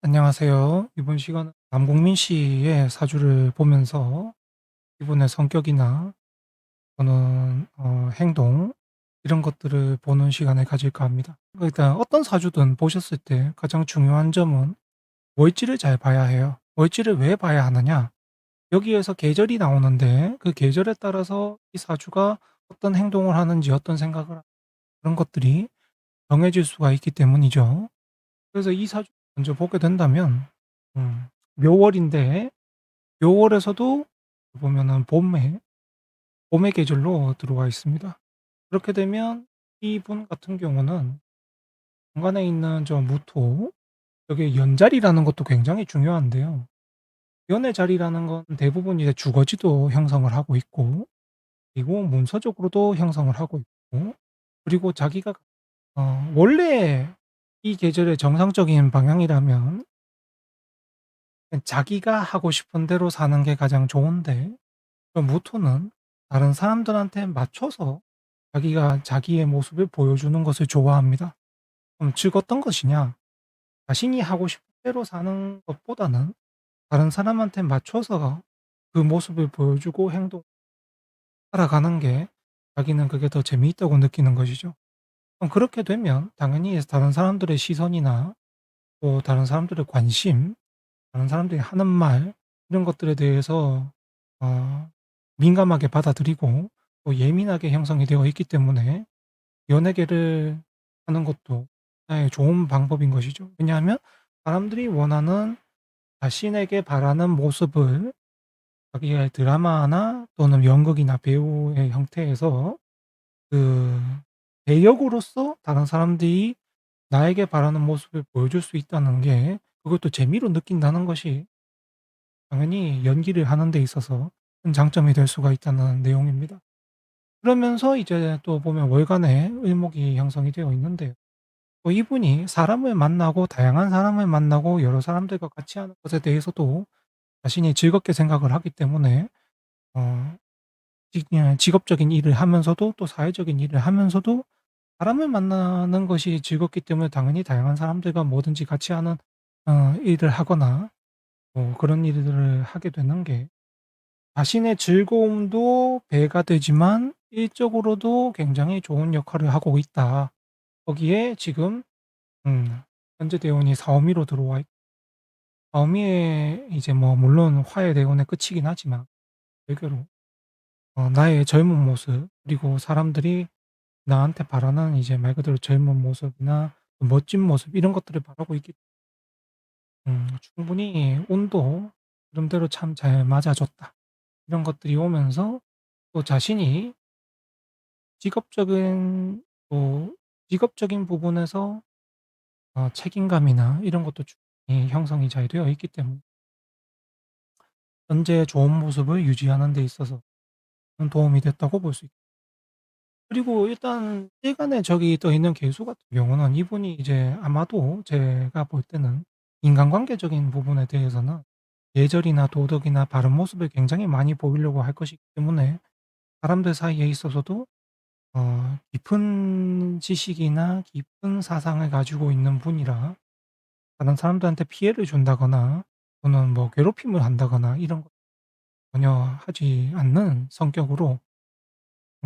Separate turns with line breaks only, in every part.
안녕하세요. 이번 시간은 남궁민 씨의 사주를 보면서 이분의 성격이나 또는 행동 이런 것들을 보는 시간을 가질까 합니다. 일단 어떤 사주든 보셨을 때 가장 중요한 점은 월지를 잘 봐야 해요. 월지를 왜 봐야 하느냐? 여기에서 계절이 나오는데 그 계절에 따라서 이 사주가 어떤 행동을 하는지 어떤 생각을 하는지 그런 것들이 정해질 수가 있기 때문이죠. 그래서 이 사주 먼저 보게 된다면 묘월인데 묘월에서도 보면은 봄의 계절로 들어와 있습니다. 그렇게 되면 이분 같은 경우는 중간에 있는 저 무토 여기 연자리라는 것도 굉장히 중요한데요. 연의 자리라는 건 대부분 이제 주거지도 형성을 하고 있고 그리고 문서적으로도 형성을 하고 있고 그리고 자기가 원래 이 계절의 정상적인 방향이라면 자기가 하고 싶은 대로 사는 게 가장 좋은데 그 무토는 다른 사람들한테 맞춰서 자기가 자기의 모습을 보여주는 것을 좋아합니다. 그럼 즉 어떤 것이냐? 자신이 하고 싶은 대로 사는 것보다는 다른 사람한테 맞춰서 그 모습을 보여주고 살아가는 게 자기는 그게 더 재미있다고 느끼는 것이죠. 그럼 그렇게 되면 당연히 다른 사람들의 시선이나 또 다른 사람들의 관심, 다른 사람들이 하는 말 이런 것들에 대해서 어 민감하게 받아들이고 또 예민하게 형성이 되어 있기 때문에 연예계를 하는 것도 하나의 좋은 방법인 것이죠. 왜냐하면 사람들이 원하는 자신에게 바라는 모습을 자기의 드라마나 또는 연극이나 배우의 형태에서 그 배역으로서 다른 사람들이 나에게 바라는 모습을 보여줄 수 있다는 게 그것도 재미로 느낀다는 것이 당연히 연기를 하는 데 있어서 큰 장점이 될 수가 있다는 내용입니다. 그러면서 이제 또 보면 월간의 을목이 형성이 되어 있는데요. 또 이분이 사람을 만나고 다양한 사람을 만나고 여러 사람들과 같이 하는 것에 대해서도 자신이 즐겁게 생각을 하기 때문에 어 직업적인 일을 하면서도 또 사회적인 일을 하면서도 사람을 만나는 것이 즐겁기 때문에 당연히 다양한 사람들과 뭐든지 같이 하는 일을 하거나 뭐 그런 일들을 하게 되는 게 자신의 즐거움도 배가 되지만 일적으로도 굉장히 좋은 역할을 하고 있다. 거기에 지금 음 현재 대운이 사오미로 들어와 있고 사오미에 이제 뭐 물론 화의 대운의 끝이긴 하지만 별개로 나의 젊은 모습 그리고 사람들이 나한테 바라는 이제 말 그대로 젊은 모습이나 멋진 모습 이런 것들을 바라고 있기 충분히 운도 그름대로 참 잘 맞아 줬다. 이런 것들이 오면서 또 자신이 직업적인 직업적인 부분에서 책임감이나 이런 것도 충분히 형성이 잘 되어 있기 때문에 현재 좋은 모습을 유지하는 데 있어서 도움이 됐다고 볼 수 있고 그리고 일단 일간에 저기 떠 있는 계수 같은 경우는 이분이 이제 아마도 제가 볼 때는 인간관계적인 부분에 대해서는 예절이나 도덕이나 바른 모습을 굉장히 많이 보이려고 할 것이기 때문에 사람들 사이에 있어서도 깊은 지식이나 깊은 사상을 가지고 있는 분이라 다른 사람들한테 피해를 준다거나 또는 뭐 괴롭힘을 한다거나 이런 거 전혀 하지 않는 성격으로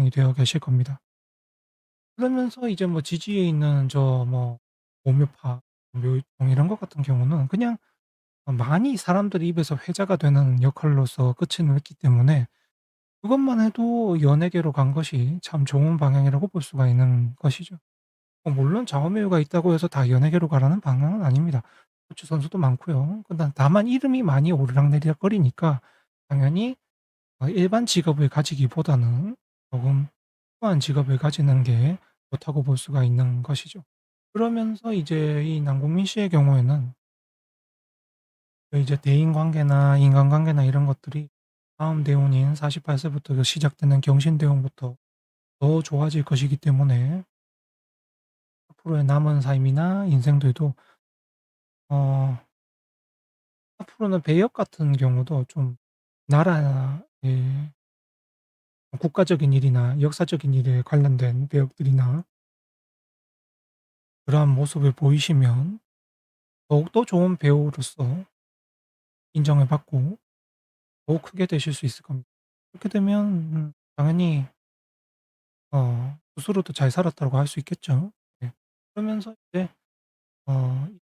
이 되어 계실 겁니다. 그러면서 이제 뭐 지지에 있는 저 뭐 오묘파, 묘통 이런 것 같은 경우는 그냥 많이 사람들 입에서 회자가 되는 역할로서 끝을 맺기 때문에 그것만 해도 연예계로 간 것이 참 좋은 방향이라고 볼 수가 있는 것이죠. 물론 좌우명가 있다고 해서 다 연예계로 가라는 방향은 아닙니다. 스포츠 선수도 많고요. 다만 이름이 많이 오르락내리락거리니까 당연히 일반 직업을 가지기보다는 조금 특수한 직업을 가지는 게 좋다고 볼 수가 있는 것이죠. 그러면서 이제 이 남궁민 씨의 경우에는 이제 대인관계나 인간관계나 이런 것들이 다음 대운인 48 세부터 시작되는 경신대운부터 더 좋아질 것이기 때문에 앞으로의 남은 삶이나 인생들도 어 앞으로는 배역 같은 경우도 좀 나라의 국가적인 일이나 역사적인 일에 관련된 배역들이나 그러한 모습을 보이시면 더욱더 좋은 배우로서 인정을 받고 더욱 크게 되실 수 있을 겁니다. 그렇게 되면 당연히 스스로도 잘 살았다고 할 수 있겠죠. 네. 그러면서 이제 이에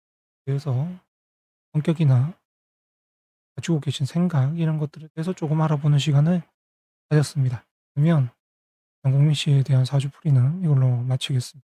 대해서 성격이나 가지고 계신 생각 이런 것들에 대해서 조금 알아보는 시간을 가졌습니다. 그러면 양국민 씨에 대한 사주풀이는 이걸로 마치겠습니다.